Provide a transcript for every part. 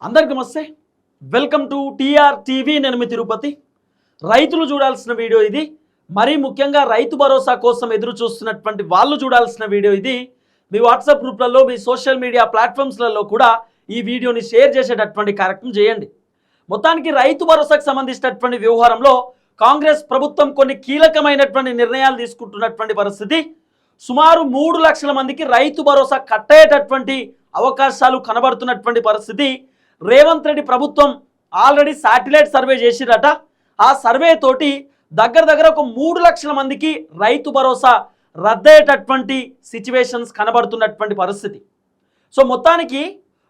అందరికీ నమస్తే. Welcome to TR TV. నేను మీ తిరుపతి. రైతులు చూడాల్సిన వీడియో ఇది. మరీ ముఖ్యంగా రైతు భరోసా కోసం ఎదురు చూస్తున్నటువంటి వాళ్ళు చూడాల్సిన వీడియో ఇది. మీ వాట్సాప్ గ్రూప్లలో, మీ సోషల్ మీడియా ప్లాట్ఫామ్స్లలో కూడా ఈ వీడియోని షేర్ చేసేటటువంటి కార్యక్రమం చేయండి. మొత్తానికి రైతు భరోసాకు సంబంధించినటువంటి వ్యవహారంలో కాంగ్రెస్ ప్రభుత్వం కొన్ని కీలకమైనటువంటి నిర్ణయాలు తీసుకుంటున్నటువంటి పరిస్థితి. సుమారు 3 లక్షల మందికి రైతు భరోసా కట్టేటటువంటి అవకాశాలు కనబడుతున్నటువంటి పరిస్థితి. రేవంత్ రెడ్డి ప్రభుత్వం ఆల్రెడీ శాటిలైట్ సర్వే చేసిరట. ఆ సర్వే తోటి దగ్గర ఒక 3 లక్షల మందికి రైతు భరోసా రద్దయ్యేటటువంటి సిచ్యువేషన్స్ కనబడుతున్నటువంటి పరిస్థితి. సో మొత్తానికి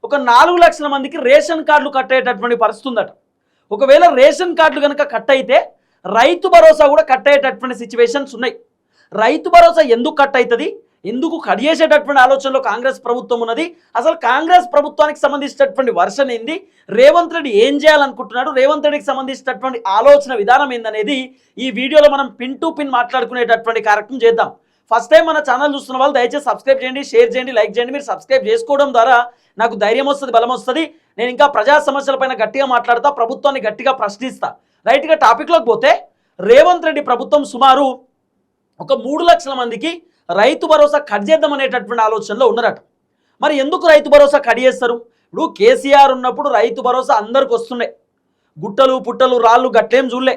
ఒక 4 లక్షల మందికి రేషన్ కార్డులు కట్టేటటువంటి పరిస్థితి ఉందట. ఒకవేళ రేషన్ కార్డులు కనుక కట్ అయితే రైతు భరోసా కూడా కట్ అయ్యేటటువంటి సిచ్యువేషన్స్ ఉన్నాయి. రైతు భరోసా ఎందుకు కట్ అవుతుంది, ఎందుకు కట్ చేసేటటువంటి ఆలోచనలో కాంగ్రెస్ ప్రభుత్వం ఉన్నది, అసలు కాంగ్రెస్ ప్రభుత్వానికి సంబంధించినటువంటి వర్షన్ ఏంది, రేవంత్ రెడ్డి ఏం చేయాలనుకుంటున్నాడు, రేవంత్ రెడ్డికి సంబంధించినటువంటి ఆలోచన విధానం ఏందనేది ఈ వీడియోలో మనం పిన్ టు పిన్ మాట్లాడుకునేటటువంటి కార్యక్రమం చేద్దాం. ఫస్ట్ టైం మన ఛానల్ చూస్తున్న వాళ్ళు దయచేసి సబ్స్క్రైబ్ చేయండి, షేర్ చేయండి, లైక్ చేయండి. మీరు సబ్స్క్రైబ్ చేసుకోవడం ద్వారా నాకు ధైర్యం వస్తుంది, బలం వస్తుంది. నేను ఇంకా ప్రజా సమస్యలపైన గట్టిగా మాట్లాడతా, ప్రభుత్వాన్ని గట్టిగా ప్రశ్నిస్తా. రైట్గా టాపిక్లోకి పోతే, రేవంత్ రెడ్డి ప్రభుత్వం సుమారు ఒక 3 లక్షల మందికి రైతు భరోసా కట్ చేద్దామనేటటువంటి ఆలోచనలో ఉన్నారట. మరి ఎందుకు రైతు భరోసా కట్ చేస్తారు? ఇప్పుడు కేసీఆర్ ఉన్నప్పుడు రైతు భరోసా అందరికి వస్తుండే, గుట్టలు పుట్టలు రాళ్ళు గట్లేం చూడలే.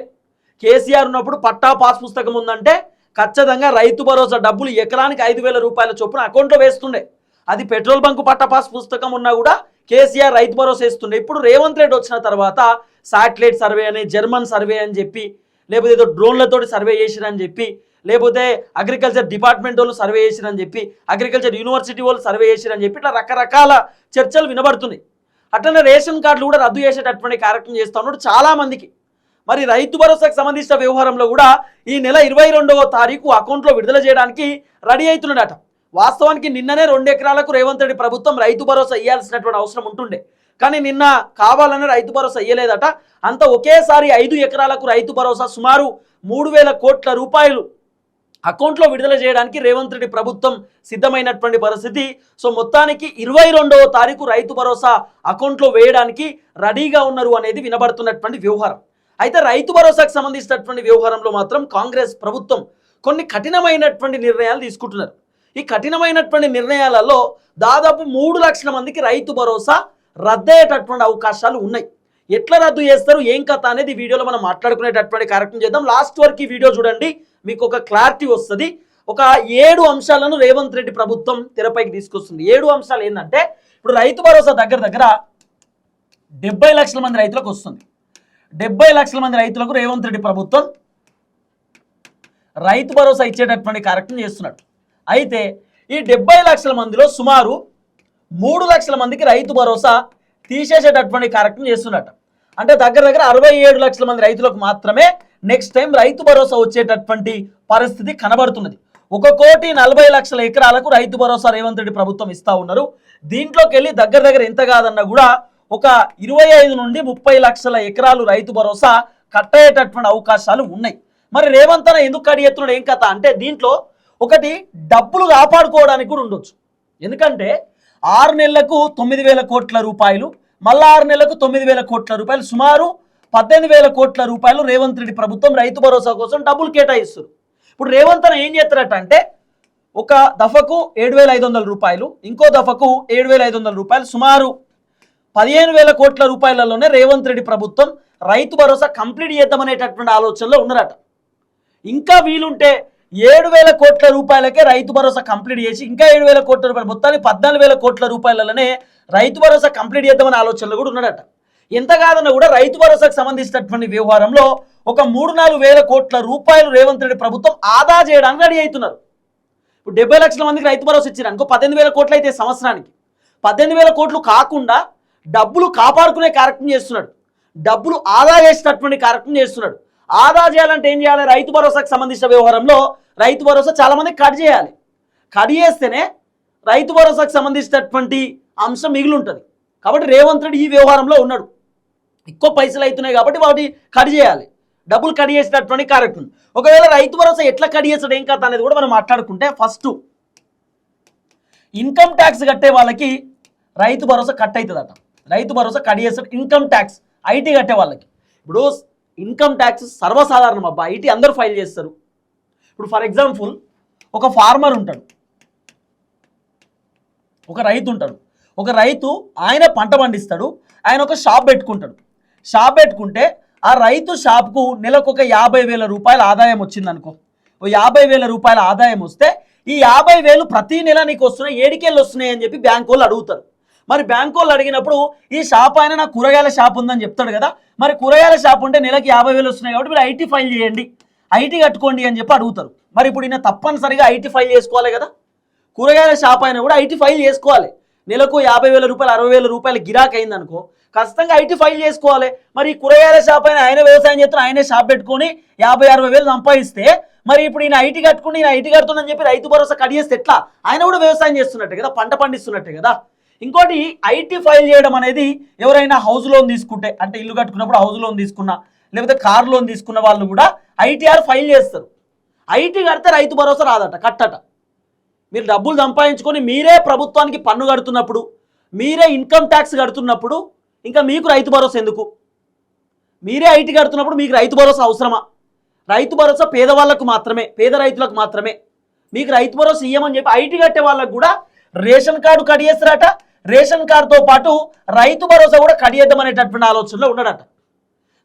కేసీఆర్ ఉన్నప్పుడు పట్టా పాస్ పుస్తకం ఉందంటే ఖచ్చితంగా రైతు భరోసా డబ్బులు ఎకరానికి 5,000 రూపాయల చొప్పున అకౌంట్లో వేస్తుండే. అది పెట్రోల్ బంకు పట్టా పాస్ పుస్తకం ఉన్నా కూడా కేసీఆర్ రైతు భరోసా ఇస్తుండే. ఇప్పుడు రేవంత్ రెడ్డి వచ్చిన తర్వాత శాటిలైట్ సర్వే అని, జర్మన్ సర్వే అని చెప్పి, లేకపోతే ఏదో డ్రోన్లతోటి సర్వే చేసిరని చెప్పి, లేకపోతే అగ్రికల్చర్ డిపార్ట్మెంట్ వాళ్ళు సర్వే చేసిరని చెప్పి, అగ్రికల్చర్ యూనివర్సిటీ వాళ్ళు సర్వే చేసిరని చెప్పి, ఇట్లా రకరకాల చర్చలు వినబడుతున్నాయి. అట్లనే రేషన్ కార్డులు కూడా రద్దు చేసేటటువంటి కార్యక్రమం చేస్తూ ఉన్నాడు చాలామందికి. మరి రైతు భరోసాకు సంబంధించిన వ్యవహారంలో కూడా ఈ నెల 22వ తారీఖు అకౌంట్లో విడుదల చేయడానికి రెడీ అవుతున్నాడట. వాస్తవానికి నిన్ననే 2 ఎకరాలకు రేవంత్ రెడ్డి ప్రభుత్వం రైతు భరోసా ఇవ్వాల్సినటువంటి అవసరం ఉంటుండే, కానీ నిన్న కావాలని రైతు భరోసా ఇవ్వలేదట. అంత ఒకేసారి 5 ఎకరాలకు రైతు భరోసా సుమారు 3,000 కోట్ల రూపాయలు అకౌంట్లో విడుదల చేయడానికి రేవంత్ రెడ్డి ప్రభుత్వం సిద్ధమైనటువంటి పరిస్థితి. సో మొత్తానికి 22వ తారీఖు రైతు భరోసా అకౌంట్లో వేయడానికి రెడీగా ఉన్నారు అనేది వినబడుతున్నటువంటి వ్యవహారం. అయితే రైతు భరోసాకు సంబంధించినటువంటి వ్యవహారంలో మాత్రం కాంగ్రెస్ ప్రభుత్వం కొన్ని కఠినమైనటువంటి నిర్ణయాలు తీసుకుంటున్నారు. ఈ కఠినమైనటువంటి నిర్ణయాలలో దాదాపు 3 లక్షల మందికి రైతు భరోసా రద్దయ్యేటటువంటి అవకాశాలు ఉన్నాయి. ఎట్లా రద్దు చేస్తారు, ఏం కథ అనేది వీడియోలో మనం మాట్లాడుకునేటటువంటి కార్యక్రమం చేద్దాం. లాస్ట్ వరకు ఈ వీడియో చూడండి, మీకు ఒక క్లారిటీ వస్తుంది. ఒక 7 అంశాలను రేవంత్ రెడ్డి ప్రభుత్వం తెరపైకి తీసుకొస్తుంది. 7 అంశాలు ఏంటంటే, ఇప్పుడు రైతు భరోసా దగ్గర 70 లక్షల మంది రైతులకు వస్తుంది. 70 లక్షల మంది రైతులకు రేవంత్ రెడ్డి ప్రభుత్వం రైతు భరోసా ఇచ్చేటటువంటి కార్యక్రమం చేస్తున్నాడు. అయితే ఈ 70 లక్షల మందిలో సుమారు 3 లక్షల మందికి రైతు భరోసా తీసేసేటటువంటి కార్యక్రమం చేస్తున్నట్ట. అంటే దగ్గర 67 లక్షల మంది రైతులకు మాత్రమే నెక్స్ట్ టైం రైతు భరోసా వచ్చేటటువంటి పరిస్థితి కనబడుతున్నది. 1,40,00,000 ఎకరాలకు రైతు భరోసా రేవంత్ రెడ్డి ప్రభుత్వం ఇస్తూ ఉన్నారు. దీంట్లోకి వెళ్ళి దగ్గర ఎంత కాదన్నా కూడా ఒక 25 నుండి 30 లక్షల ఎకరాలు రైతు భరోసా కట్టేటటువంటి అవకాశాలు ఉన్నాయి. మరి రేవంత్ అన్న ఎందుకు కడిగెత్తున్నాడు, ఏం కథ అంటే, దీంట్లో ఒకటి డబ్బులు కాపాడుకోవడానికి కూడా ఉండొచ్చు. ఎందుకంటే 6 నెలలకు 9,000 కోట్ల రూపాయలు, మళ్ళీ 6 నెలలకు 9,000 కోట్ల రూపాయలు, సుమారు 18,000 కోట్ల రూపాయలు రేవంత్ రెడ్డి ప్రభుత్వం రైతు భరోసా కోసం డబ్బులు కేటాయిస్తారు. ఇప్పుడు రేవంత్ అన్న ఏం చేస్తారట అంటే, ఒక దఫకు 7,500 రూపాయలు, ఇంకో దఫకు 7,500 రూపాయలు, సుమారు 15,000 కోట్ల రూపాయలలోనే రేవంత్ రెడ్డి ప్రభుత్వం రైతు భరోసా కంప్లీట్ చేద్దామనేటటువంటి ఆలోచనలో ఉన్నారట. ఇంకా వీలుంటే 7,000 కోట్ల రూపాయలకే రైతు భరోసా కంప్లీట్ చేసి ఇంకా 7,000 కోట్ల రూపాయలు, మొత్తానికి 14,000 కోట్ల రూపాయలలోనే రైతు భరోసా కంప్లీట్ చేద్దామనే ఆలోచనలో కూడా ఉన్నాడట. ఎంత కాదన్నా కూడా రైతు భరోసాకు సంబంధించినటువంటి వ్యవహారంలో ఒక 3-4 వేల కోట్ల రూపాయలు రేవంత్ రెడ్డి ప్రభుత్వం ఆదా చేయడానికి రెడీ అవుతున్నారు. ఇప్పుడు 70 లక్షల మందికి రైతు భరోసా ఇచ్చారు అనుకో, 18,000 కోట్లు అయితే సంవత్సరానికి 18,000 కోట్లు కాకుండా డబ్బులు కాపాడుకునే కార్యక్రమం చేస్తున్నాడు, డబ్బులు ఆదా చేసేటటువంటి కార్యక్రమం చేస్తున్నాడు. ఆదా చేయాలంటే ఏం చేయాలి? రైతు భరోసాకు సంబంధించిన వ్యవహారంలో రైతు భరోసా చాలామంది కట్ చేయాలి. కట్ చేస్తేనే రైతు భరోసాకు సంబంధించినటువంటి అంశం మిగిలి ఉంటుంది. కాబట్టి రేవంత్ రెడ్డి ఈ వ్యవహారంలో ఉన్నాడు. ఎక్కువ పైసలు అవుతున్నాయి కాబట్టి వాటి కట్ చేయాలి, డబ్బులు కట్ చేసేటటువంటి కార్యక్రమం. ఒకవేళ రైతు భరోసా ఎట్లా కట్ చేస్తాడు, ఏం కథ అనేది కూడా మనం మాట్లాడుకుంటే, ఫస్ట్ ఇన్కమ్ ట్యాక్స్ కట్టే వాళ్ళకి రైతు భరోసా కట్ అవుతుందట. రైతు భరోసా కట్ చేస్తాడు. ఇన్కమ్ ట్యాక్స్ ఐటీ కట్టే వాళ్ళకి, ఇప్పుడు ఇన్కమ్ ట్యాక్స్ సర్వసాధారణం అబ్బా, ఐటీ అందరూ ఫైల్ చేస్తారు. ఇప్పుడు ఫర్ ఎగ్జాంపుల్ ఒక ఫార్మర్ ఉంటాడు, ఒక రైతు ఉంటాడు. ఒక రైతు ఆయన పంట పండిస్తాడు, ఆయన ఒక షాప్ పెట్టుకుంటాడు. షాప్ పెట్టుకుంటే ఆ రైతు షాప్కు నెలకు ఒక 50,000 రూపాయల ఆదాయం వచ్చింది అనుకో. ఓ 50,000 రూపాయల ఆదాయం వస్తే ఈ 50,000 ప్రతి నెల నీకు వస్తున్నాయి, ఏడికెళ్ళి వస్తున్నాయి అని చెప్పి బ్యాంక్ వాళ్ళు అడుగుతారు. మరి బ్యాంక్ వాళ్ళు అడిగినప్పుడు ఈ షాప్ ఆయన నాకు కూరగాయల షాప్ ఉందని చెప్తాడు కదా. మరి కూరగాయల షాప్ ఉంటే నెలకి 50,000 వస్తున్నాయి కాబట్టి మీరు ఐటీ ఫైల్ చేయండి, ఐటీ కట్టుకోండి అని చెప్పి అడుగుతారు. మరి ఇప్పుడు ఈయన తప్పనిసరిగా ఐటీ ఫైల్ చేసుకోవాలి కదా. కూరగాయల షాప్ అయినా కూడా ఐటీ ఫైల్ చేసుకోవాలి. నెలకు 50,000 రూపాయలు 60,000 రూపాయల గిరాక్ అయింది అనుకో, ఖచ్చితంగా ఐటీ ఫైల్ చేసుకోవాలి. మరి కూరగాయల షాప్ అయినా ఆయన వ్యవసాయం చేస్తున్న ఆయనే షాప్ పెట్టుకొని 50,000-60,000 సంపాదిస్తే మరి ఇప్పుడు ఈయన ఐటీ కట్టుకుని ఈయన ఐటీ కడుతుందని చెప్పి రైతు భరోసా కట్ చేస్తే ఎట్లా? ఆయన కూడా వ్యవసాయం చేస్తున్నట్టే కదా, పంట పండిస్తున్నట్టే కదా. ఇంకోటి ఐటీ ఫైల్ చేయడం అనేది ఎవరైనా హౌస్ లోన్ తీసుకుంటే, అంటే ఇల్లు కట్టుకున్నప్పుడు హౌస్ లోన్ తీసుకున్నా లేకపోతే కార్ లోన్ తీసుకున్న వాళ్ళు కూడా ఐటీఆర్ ఫైల్ చేస్తారు. ఐటీ కడితే రైతు భరోసా రాదట, కట్టట. మీరు డబ్బులు సంపాదించుకొని మీరే ప్రభుత్వానికి పన్ను కడుతున్నప్పుడు, మీరే ఇన్కమ్ ట్యాక్స్ కడుతున్నప్పుడు ఇంకా మీకు రైతు భరోసా ఎందుకు? మీరే ఐటీ కడుతున్నప్పుడు మీకు రైతు భరోసా అవసరమా? రైతు భరోసా పేదవాళ్ళకు మాత్రమే, పేద రైతులకు మాత్రమే. మీకు రైతు భరోసా ఇయ్యమని చెప్పి ఐటీ కట్టే వాళ్ళకు కూడా రేషన్ కార్డు కట్ చేస్తారట. రేషన్ కార్డుతో పాటు రైతు భరోసా కూడా కట్ చేద్దామనేటటువంటి ఆలోచనలో ఉన్నాడట.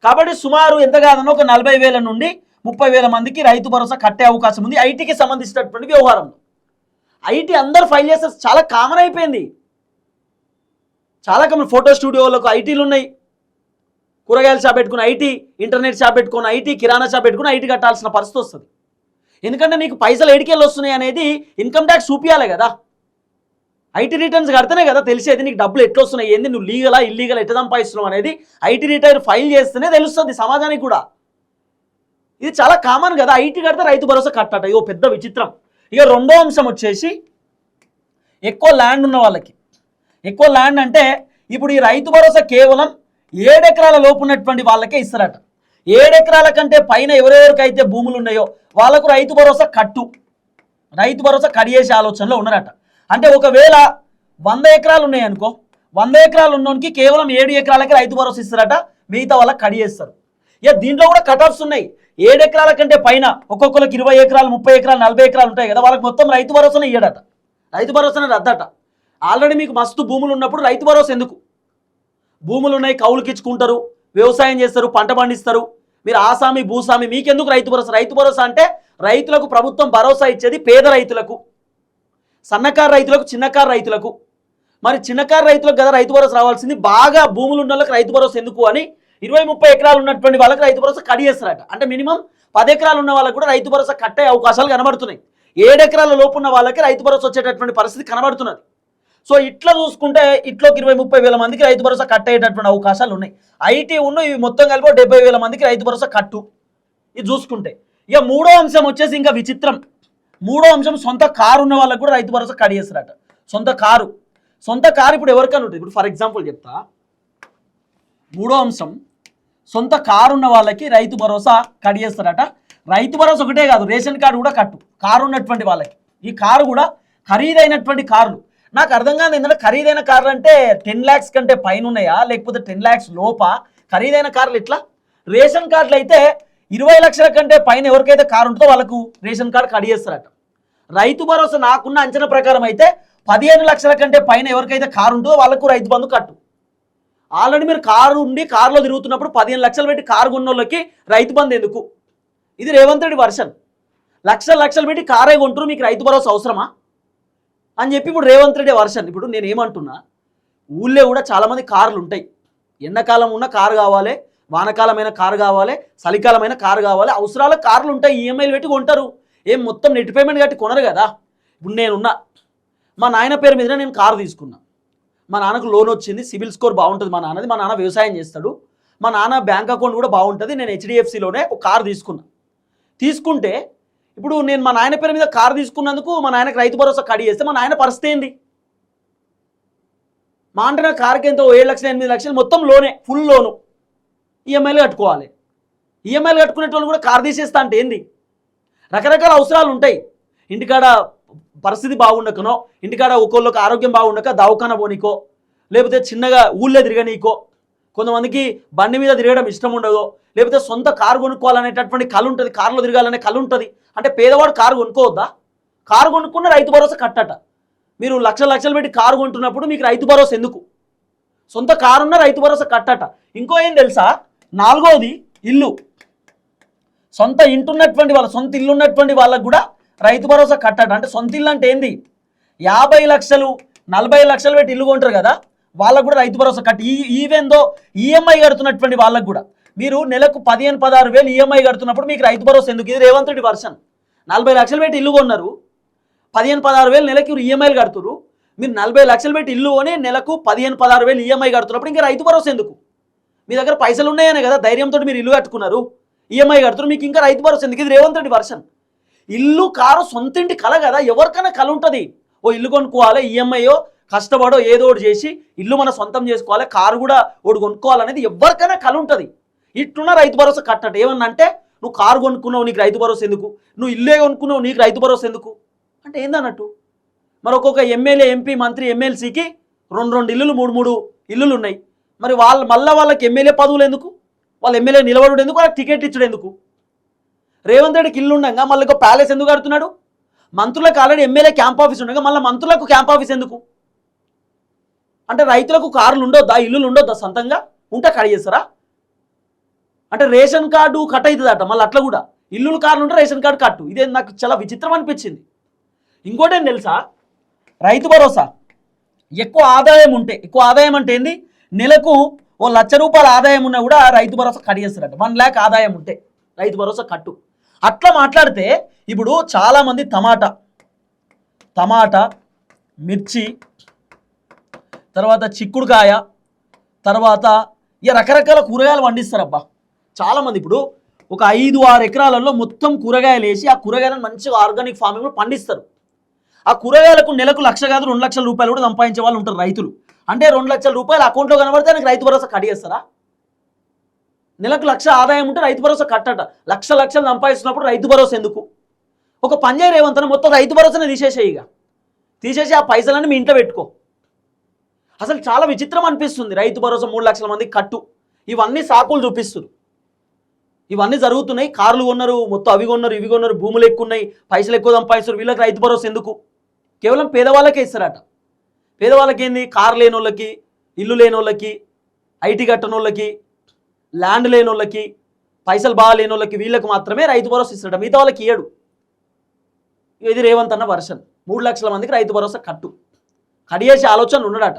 కాబట్టి సుమారు ఎంత కాదన్నా ఒక 40,000 నుండి 30,000 మందికి రైతు భరోసా కట్టే అవకాశం ఉంది ఐటీకి సంబంధించినటువంటి వ్యవహారంలో. ఐటీ అందరు ఫైల్ చేస్తే చాలా కామన్ అయిపోయింది. చాలా కామన్. ఫోటో స్టూడియోలకు ఐటీలు ఉన్నాయి, కూరగాయల షాప్ పెట్టుకుని ఐటీ, ఇంటర్నెట్ షాప్ పెట్టుకుని ఐటీ, కిరాణా షాప్ పెట్టుకుని ఐటీ కట్టాల్సిన పరిస్థితి వస్తుంది. ఎందుకంటే నీకు పైసలు ఎడికెళ్ళి వస్తున్నాయి అనేది ఇన్కమ్ ట్యాక్స్ చూపించాలి కదా. ఐటీ రిటర్న్స్ కడితేనే కదా తెలిసేది నీకు డబ్బులు ఎట్లా వస్తున్నాయి, ఏంది, నువ్వు లీగలా ఇల్లీగల్ ఎట్లా సంపాదిస్తున్నావు అనేది ఐటీ రిటర్న్ ఫైల్ చేస్తేనే తెలుస్తుంది సమాజానికి కూడా. ఇది చాలా కామన్ కదా. ఐటీ కడితే రైతు భరోసా కట్టట, ఇగో పెద్ద విచిత్రం. ఇక రెండో అంశం వచ్చేసి ఎక్కువ ల్యాండ్ ఉన్న వాళ్ళకి. ఎక్కువ ల్యాండ్ అంటే ఇప్పుడు ఈ రైతు భరోసా కేవలం 7 ఎకరాల లోపు ఉన్నటువంటి వాళ్ళకే ఇస్తారట. 7 ఎకరాల కంటే పైన ఎవరెవరికైతే భూములు ఉన్నాయో వాళ్ళకు రైతు భరోసా రైతు భరోసా కట్ చేసే ఆలోచనలో ఉన్నారట. అంటే ఒకవేళ 100 ఎకరాలు ఉన్నాయి అనుకో, 100 ఎకరాలు ఉన్నోనికి కేవలం 7 ఎకరాలకి రైతు భరోసా ఇస్తారట, మిగతా వాళ్ళకి కట్ చేస్తారు. ఇక దీంట్లో కూడా కట్ ఆఫ్స్ ఉన్నాయి. 7 ఎకరాల కంటే పైన ఒక్కొక్కరికి 20 ఎకరాలు 30 ఎకరాలు 40 ఎకరాలు ఉంటాయి కదా, వాళ్ళకి మొత్తం రైతు భరోసానే ఇయ్యడట, రైతు భరోసానే రద్దట. ఆల్రెడీ మీకు మస్తు భూములు ఉన్నప్పుడు రైతు భరోసా ఎందుకు? భూములు ఉన్నాయి, కౌలుకి ఇచ్చుకుంటారు, వ్యవసాయం చేస్తారు, పంట పండిస్తారు, మీరు ఆసామి భూస్వామి, మీకెందుకు రైతు భరోసా? రైతు భరోసా అంటే రైతులకు ప్రభుత్వం భరోసా ఇచ్చేది పేద రైతులకు, సన్నకారు రైతులకు, చిన్నకారు రైతులకు. మరి చిన్నకారు రైతులకు కదా రైతు భరోసా రావాల్సింది. బాగా భూములు ఉన్న వాళ్ళకి రైతు భరోసా ఎందుకు అని 20-30 ఎకరాలు ఉన్నటువంటి వాళ్ళకి రైతు భరోసా కట్ చేస్తారట. అంటే మినిమం 10 ఎకరాలు ఉన్న వాళ్ళకి కూడా రైతు భరోసా కట్టే అవకాశాలు కనబడుతున్నాయి. 7 ఎకరాల లోపు ఉన్న వాళ్ళకి రైతు భరోసా వచ్చేటటువంటి పరిస్థితి కనబడుతున్నది. సో ఇట్లా చూసుకుంటే ఇట్లోకి 20-30 వేల మందికి రైతు భరోసా కట్టేటటువంటి అవకాశాలు ఉన్నాయి. ఐటీ ఉన్న ఇవి మొత్తం కలిపి 70,000 మందికి రైతు భరోసా కట్టు. ఇది చూసుకుంటే ఇక మూడో అంశం వచ్చేసి ఇంకా విచిత్రం. మూడో అంశం సొంత కారు ఉన్న వాళ్ళకి కూడా రైతు భరోసా కట్ చేస్తారట. సొంత కారు ఇప్పుడు ఎవరికైనా ఉంటుంది. ఇప్పుడు ఫర్ ఎగ్జాంపుల్ చెప్తా, మూడో అంశం సొంత కారు ఉన్న వాళ్ళకి రైతు భరోసా కట్ చేస్తారట. రైతు భరోసా ఒకటే కాదు, రేషన్ కార్డు కూడా కట్టు. కారు ఉన్నటువంటి వాళ్ళకి, ఈ కారు కూడా ఖరీదైనటువంటి కార్లు. నాకు అర్థం కాదు ఏంటంటే ఖరీదైన కార్లు అంటే 10 lakhs కంటే పైన ఉన్నాయా లేకపోతే 10 lakhs లోపా ఖరీదైన కార్లు ఎట్లా? రేషన్ కార్డులు అయితే 20 లక్షల కంటే పైన ఎవరికైతే కారు ఉంటుందో వాళ్ళకు రేషన్ కార్డు కట్ చేస్తారట. రైతు భరోసా నాకున్న అంచనా ప్రకారం అయితే 15 లక్షల కంటే పైన ఎవరికైతే కారు ఉంటుందో వాళ్ళకు రైతు బంధు కట్టు. ఆల్రెడీ మీరు కారు ఉండి కారులో తిరుగుతున్నప్పుడు 15 లక్షలు పెట్టి కారు కొన్న వాళ్ళకి రైతు బంధు ఎందుకు? ఇది రేవంత్ రెడ్డి వర్షన్. లక్షలు పెట్టి కారే కొంటారు, మీకు రైతు భరోసా అవసరమా అని చెప్పి ఇప్పుడు రేవంత్ రెడ్డి వర్షన్. ఇప్పుడు నేను ఏమంటున్నా, ఊళ్ళో కూడా చాలామంది కార్లు ఉంటాయి. ఎండాకాలం ఉన్న కారు కావాలి, వానకాలమైన కారు కావాలి, చలికాలమైన కారు కావాలి, అవసరాల కార్లు ఉంటాయి. ఈఎంఐలు పెట్టి కొంటారు, ఏం మొత్తం నెట్ పేమెంట్ కట్టి కొనరు కదా. ఇప్పుడు నేనున్నా, మా నాయన పేరు మీద నేను కారు తీసుకున్నా. మా నాన్నకు లోన్ వచ్చింది, సిబిల్ స్కోర్ బాగుంటుంది మా నాన్నది. మా నాన్న వ్యవసాయం చేస్తాడు, మా నాన్న బ్యాంక్ అకౌంట్ కూడా బాగుంటుంది. నేను HDFCలోనే ఒక కారు తీసుకున్నా. తీసుకుంటే ఇప్పుడు నేను మా నాయన పేరు మీద కారు తీసుకున్నందుకు మా నాయనకు రైతు భరోసా కట్ చేస్తే మా నాయన పరిస్థితి ఏంది? మా అంటే నా కారుకి ఎంతో 7 లక్షలు 8 లక్షలు మొత్తం లోనే, ఫుల్ లోను, ఈఎంఐలు కట్టుకోవాలి. ఈఎంఐలు కట్టుకునే వాళ్ళు కూడా కారు తీసేస్తా అంటే ఏంది? రకరకాల అవసరాలు ఉంటాయి. ఇంటికాడ పరిస్థితి బాగుండకనో, ఇంటికాడ ఒక్కొక్కరికి ఆరోగ్యం బాగుండక దవాఖాన పోనికో, లేకపోతే చిన్నగా ఊళ్ళో తిరగనీకో, కొంతమందికి బండి మీద తిరగడం ఇష్టం ఉండదో, లేకపోతే సొంత కారు కొనుక్కోవాలనేటటువంటి కళ ఉంటుంది, కారులో తిరగాలనే కళ ఉంటుంది. అంటే పేదవాడు కారు కొనుక్కోవద్దా? కారు కొనుక్కున్న రైతు భరోసా కట్టట. మీరు లక్షలు పెట్టి కారు కొంటున్నప్పుడు మీకు రైతు భరోసా ఎందుకు? సొంత కారున్న రైతు భరోసా కట్టట. ఇంకో ఏం తెలుసా, 4వది ఇల్లు. సొంత ఇంటున్నటువంటి వాళ్ళ సొంత ఇల్లు ఉన్నటువంటి వాళ్ళకు కూడా రైతు భరోసా కట్టట. అంటే సొంత ఇల్లు అంటే ఏంది, 50 లక్షలు 40 లక్షలు పెట్టి ఇల్లు కొంటారు కదా, వాళ్ళకు కూడా రైతు భరోసా కట్టి. ఈవెందో ఈఎంఐ కడుతున్నటువంటి వాళ్ళకు కూడా మీరు నెలకు 15-16 వేలు ఈఎంఐ కడుతున్నప్పుడు మీకు రైతు భరోసా ఎందుకు? ఇది రేవంత్ రెడ్డి వర్షన్. 40 లక్షలు పెట్టి ఇల్లు కొన్నారు, 15-16 వేలు నెలకి ఈఎంఐలు కడుతున్నారు. మీరు 40 లక్షలు పెట్టి ఇల్లు కొని నెలకు 15-16 వేలు ఈఎంఐ కడుతున్నప్పుడు ఇంకా రైతు భరోసా ఎందుకు? మీ దగ్గర పైసలు ఉన్నాయనే కదా ధైర్యంతో మీరు ఇల్లు కట్టుకున్నారు, ఈఎంఐ కడుతున్నారు, మీకు ఇంకా రైతు భరోసా ఎందుకు? ఇది రేవంత్ రెడ్డి వర్షన్. ఇల్లు కారు సొంతింటి కళ కదా, ఎవరికైనా కళ ఉంటుంది. ఓ ఇల్లు కొనుక్కోవాలి, ఈఎంఐయో కష్టపడో ఏదో ఒకటి చేసి ఇల్లు మన సొంతం చేసుకోవాలి, కారు కూడా ఒకటి కొనుక్కోవాలనేది ఎవరికైనా కళ ఉంటుంది. ఇట్లున్న రైతు భరోసా కట్టట. ఏమన్నా అంటే నువ్వు కారు కొనుక్కున్నావు నీకు రైతు భరోసా ఎందుకు, నువ్వు ఇల్లే కొనుక్కున్నావు నీకు రైతు భరోసా ఎందుకు అంటే ఏందన్నట్టు. మరి ఒక్కొక్క ఎమ్మెల్యే, ఎంపీ, మంత్రి, ఎమ్మెల్సీకి 2 ఇల్లులు 3 ఇల్లులు ఉన్నాయి. మరి వాళ్ళకి ఎమ్మెల్యే పదవులు ఎందుకు? వాళ్ళు ఎమ్మెల్యే నిలబడు ఎందుకు? వాళ్ళకి టికెట్ ఇచ్చడు ఎందుకు? రేవంత్ రెడ్డికి ఇల్లు ఉండగా మళ్ళీ ఒక ప్యాలెస్ ఎందుకు కడుతున్నాడు? మంత్రులకు ఆల్రెడీ ఎమ్మెల్యే క్యాంప్ ఆఫీస్ ఉండగా మళ్ళీ మంత్రులకు క్యాంప్ ఆఫీస్ ఎందుకు? అంటే రైతులకు కార్లు ఉండొద్దా, ఇల్లులు ఉండొద్దా? సొంతంగా ఉంటే కడిగేస్తారా? అంటే రేషన్ కార్డు కట్ అవుతుందట. మళ్ళీ అట్లా కూడా ఇల్లులు కార్లు ఉంటే రేషన్ కార్డు కట్టు. ఇదే నాకు చాలా విచిత్రం అనిపించింది. ఇంకోటి ఏం తెలుసా, రైతు భరోసా ఎక్కువ ఆదాయం ఉంటే, ఎక్కువ ఆదాయం అంటే ఏంది, నెలకు ఓ 1,00,000 రూపాయల ఆదాయం ఉన్నా కూడా రైతు భరోసా కట్ చేస్తారట. 1 lakh ఆదాయం ఉంటే రైతు భరోసా కట్టు. అట్లా మాట్లాడితే ఇప్పుడు చాలామంది టమాటా, మిర్చి, తర్వాత చిక్కుడుకాయ, తర్వాత ఇక రకరకాల కూరగాయలు పండిస్తారబ్బా చాలామంది. ఇప్పుడు ఒక 5-6 ఎకరాలలో మొత్తం కూరగాయలు వేసి ఆ కూరగాయలను మంచిగా ఆర్గానిక్ ఫార్మింగ్లో పండిస్తారు. ఆ కూరగాయలకు నెలకు 1,00,000 కాదు 2 లక్షల రూపాయలు కూడా సంపాదించే వాళ్ళు ఉంటారు రైతులు. అంటే 2 లక్షల రూపాయలు అకౌంట్లో కనబడితే నాకు రైతు భరోసా కట్ చేస్తారా? నెలకు 1,00,000 ఆదాయం ఉంటే రైతు భరోసా కట్టట. లక్షలు సంపాదిస్తున్నప్పుడు రైతు భరోసా ఎందుకు? ఒక పంజాయ్ రేవంతన మొత్తం రైతు భరోసానే తీసేసి ఆ పైసలన్నీ మీ ఇంట్లో పెట్టుకో. అసలు చాలా విచిత్రం అనిపిస్తుంది. రైతు భరోసా 3 లక్షల మందికి కట్టు, ఇవన్నీ సాకులు చూపిస్తారు. ఇవన్నీ జరుగుతున్నాయి. కార్లు కొన్నారు, మొత్తం అవి కొన్నారు, ఇవి కొన్నారు, భూములు ఎక్కువ ఉన్నాయి, పైసలు ఎక్కువ సంపాదిస్తారు. వీళ్ళకి రైతు భరోసా ఎందుకు? కేవలం పేదవాళ్ళకే ఇస్తారట. పేదవాళ్ళకి ఏంది, కారు లేని వాళ్ళకి, ఇల్లు లేని వాళ్ళకి, ఐటీ కట్టని వాళ్ళకి, ల్యాండ్ లేని వాళ్ళకి, పైసలు బాగా లేని వాళ్ళకి, వీళ్ళకి మాత్రమే రైతు భరోసా ఇస్తారట. మిగతా వాళ్ళకి ఇయ్యడు. ఇది రేవంత్ అన్న వర్షన్. 3 లక్షల మందికి రైతు భరోసా కడిగేసే ఆలోచన ఉన్నాడట.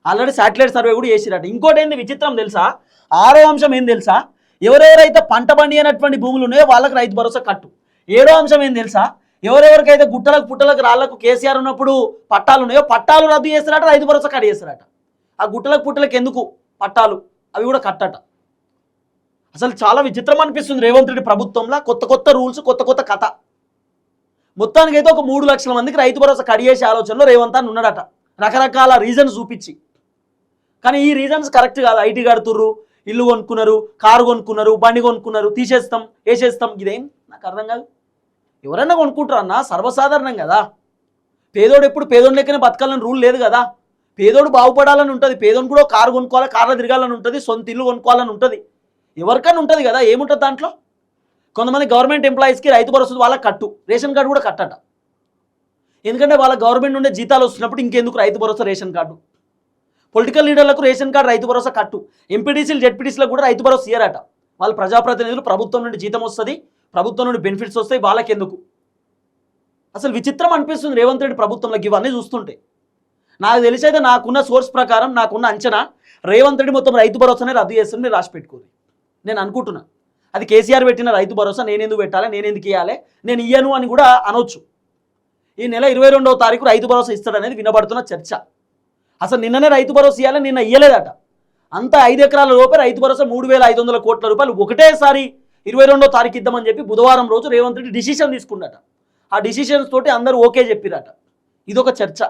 ఆల్రెడీ శాటిలైట్ సర్వే కూడా చేసిరట. ఇంకోటి ఏంది విచిత్రం తెలుసా, 6వ అంశం ఏం తెలుసా, ఎవరెవరైతే పంట పండి అయినటువంటి భూములు ఉన్నాయో వాళ్ళకి రైతు భరోసా కట్టు. 7వ అంశం ఏం తెలుసా, ఎవరెవరికైతే గుట్టలకు పుట్టలకు రాళ్లకు కేసీఆర్ ఉన్నప్పుడు పట్టాలు ఉన్నాయో పట్టాలు రద్దు చేస్తారట, రైతు భరోసా కట్ చేస్తారట. ఆ గుట్టలకు పుట్టలకు ఎందుకు పట్టాలు, అవి కూడా కట్టట. అసలు చాలా విచిత్రం అనిపిస్తుంది రేవంత్ రెడ్డి ప్రభుత్వంలో. కొత్త రూల్స్, కొత్త కథ. మొత్తానికైతే ఒక 3 లక్షల మందికి రైతు భరోసా కట్ చేసే ఆలోచనలో రేవంత్ అని ఉన్నాడట, రకరకాల రీజన్స్ చూపించి. కానీ ఈ రీజన్స్ కరెక్ట్ కాదు. ఐటీ కడుతుర్రు, ఇల్లు కొనుక్కున్నారు, కారు కొనుక్కున్నారు, బండి కొనుక్కున్నారు, తీసేస్తాం వేసేస్తాం, ఇదేం నాకు అర్థం కాదు. ఎవరైనా కొనుక్కుంటారు అన్న, సర్వసాధారణం కదా. పేదోడు ఎప్పుడు పేదోడు లెక్కనే బతకాలని రూల్ లేదు కదా. పేదోడు బాగుపడాలని ఉంటుంది, పేదోడు కూడా కారు కొనుక్కోవాలి, కార్లో తిరగాలని ఉంటుంది, సొంత ఇల్లు కొనుక్కోవాలని ఉంటుంది, ఎవరికైనా ఉంటుంది కదా. ఏముంటుంది దాంట్లో? కొంతమంది గవర్నమెంట్ ఎంప్లాయీస్కి రైతు భరోసా వాళ్ళకి కట్టు, రేషన్ కార్డు కూడా కట్టట. ఎందుకంటే వాళ్ళ గవర్నమెంట్ నుండే జీతాలు వస్తున్నప్పుడు ఇంకెందుకు Rythu Bharosa, ration card. Political లీడర్లకు రేషన్ కార్డు, రైతు భరోసా కట్టు. ఎంపీటీసీలు, జెడ్పీటీసీలకు కూడా రైతు భరోసా ఇయ్యరట. వాళ్ళ ప్రజాప్రతినిధులు, ప్రభుత్వం నుండి జీతం వస్తుంది, ప్రభుత్వం నుండి బెనిఫిట్స్ వస్తాయి, వాళ్ళకి ఎందుకు? అసలు విచిత్రం అనిపిస్తుంది రేవంత్ రెడ్డి ప్రభుత్వంలోకి ఇవన్నీ చూస్తుంటే. నాకు తెలిసైతే నాకున్న సోర్స్ ప్రకారం, నాకున్న అంచనా, రేవంత్ రెడ్డి మొత్తం రైతు భరోసానే రద్దు చేస్తుంది. మీరు రాసి పెట్టుకోరు. నేను అనుకుంటున్నా అది కేసీఆర్ పెట్టిన రైతు భరోసా, నేనెందుకు పెట్టాలి, నేనెందుకు ఇవ్వాలి, నేను ఇయ్యను అని కూడా అనొచ్చు. ఈ నెల 22వ తారీఖు రైతు భరోసా ఇస్తాడనేది వినబడుతున్న చర్చ. అసలు నిన్ననే రైతు భరోసా ఇవ్వాలి, నిన్న ఇయ్యలేదట. అంతా 5 ఎకరాల లోపే రైతు భరోసా 3,500 కోట్ల రూపాయలు ఒకటేసారి 22వ తారీఖు ఇద్దామని చెప్పి బుధవారం రోజు రేవంత్ రెడ్డి డిసిషన్ తీసుకున్నట. ఆ డిసిషన్స్ తోటి అందరూ ఓకే చెప్పిరట. ఇదొక చర్చ.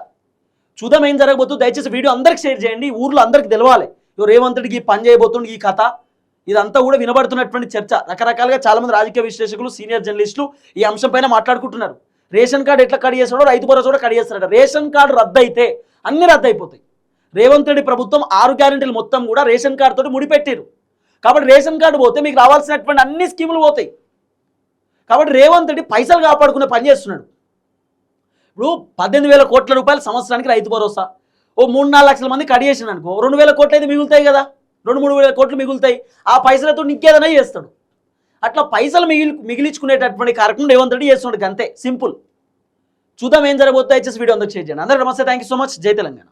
చూద్దాం ఏం జరగబోతుంది. దయచేసి వీడియో అందరికి షేర్ చేయండి, ఊర్లో అందరికి తెలవాలి రేవంత్ రెడ్డికి పని చేయబోతుంది ఈ కథ. ఇదంతా కూడా వినబడుతున్నటువంటి చర్చ. రకరకాలుగా చాలామంది రాజకీయ విశ్లేషకులు, సీనియర్ జర్నలిస్టులు ఈ అంశం పైన మాట్లాడుకుంటున్నారు. రేషన్ కార్డు ఎట్లా కట్ చేస్తాడో రైతు భరోసా కూడా కట్ చేస్తాడట. రేషన్ కార్డు రద్దు అయితే అన్ని రద్దు అయిపోతాయి. రేవంత్ రెడ్డి ప్రభుత్వం 6 గ్యారెంటీలు మొత్తం కూడా రేషన్ కార్డు తోటి ముడిపెట్టారు. కాబట్టి రేషన్ కార్డు పోతే మీకు రావాల్సినటువంటి అన్ని స్కీములు పోతాయి. కాబట్టి రేవంత్ రెడ్డి పైసలు కాపాడుకునే పని చేస్తున్నాడు. ఇప్పుడు 18,000 కోట్ల రూపాయలు సంవత్సరానికి రైతు భరోసా, ఓ 3-4 లక్షల మంది కడిగేసిన అనుకో 2,000 కోట్లు అయితే మిగులుతాయి కదా, 2-3 వేల కోట్లు మిగులుతాయి. ఆ పైసలతో ఇంకేదైనా చేస్తాడు. అట్లా పైసలు మిగిలించుకునేటటువంటి కార్యక్రమం రేవంత్ రెడ్డి చేస్తున్నాడు. అంతే సింపుల్. చూద్దాం ఏం జరగబోతుందో. వీడియో అందరికి షేర్ చేయండి. అందరూ నమస్తే, థ్యాంక్ యూ సో మచ్. జై తెలంగాణ.